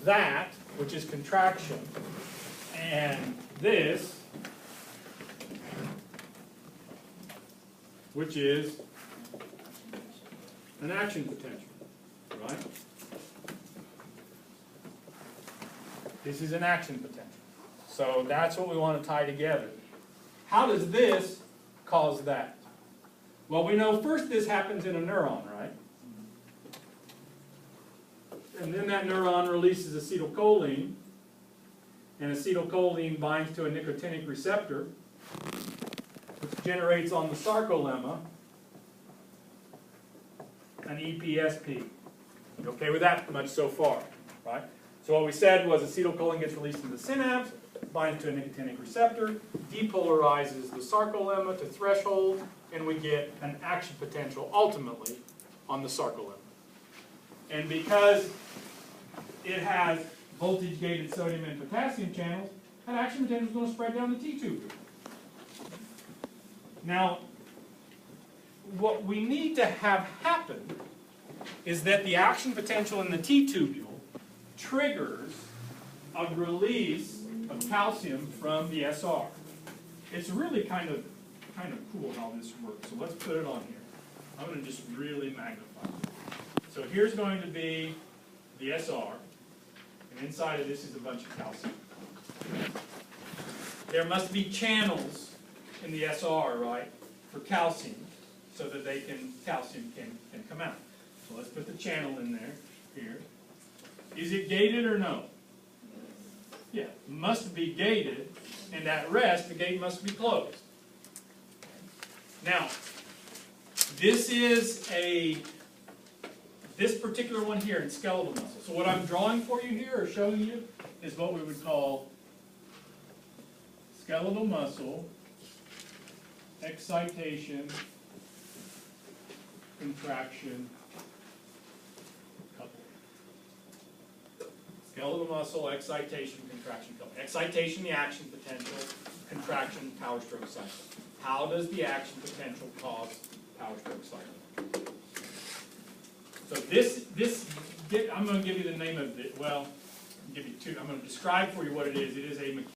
that, which is contraction, and this, which is an action potential, right? This is an action potential. So that's what we want to tie together. How does this cause that? Well, we know first this happens in a neuron, right? And then that neuron releases acetylcholine, and acetylcholine binds to a nicotinic receptor, which generates on the sarcolemma an EPSP. You okay with that much so far, right? So what we said was acetylcholine gets released in the synapse, binds to a nicotinic receptor, depolarizes the sarcolemma to threshold, and we get an action potential ultimately on the sarcolemma. And because it has voltage-gated sodium and potassium channels, that action potential is going to spread down the T-tubule. Now, what we need to have happen is that the action potential in the T-tubule triggers a release of calcium from the SR. It's really kind of cool how this works. So let's put it on here. I'm going to just really magnify it. So here's going to be the SR, and inside of this is a bunch of calcium. There must be channels in the SR, right, for calcium, so that calcium can come out. So let's put the channel in there, here. Is it gated or no? Yeah, must be gated, and at rest, the gate must be closed. Now, this particular one here in skeletal muscle. So what I'm drawing for you here, or showing you, is what we would call skeletal muscle excitation, contraction, coupling. Skeletal muscle, excitation, contraction, coupling. Excitation, the action potential. Contraction, power stroke cycle. How does the action potential cause power stroke cycle? So I'm going to give you the name of it. Well, I'll give you two. I'm going to describe for you what it is. It is a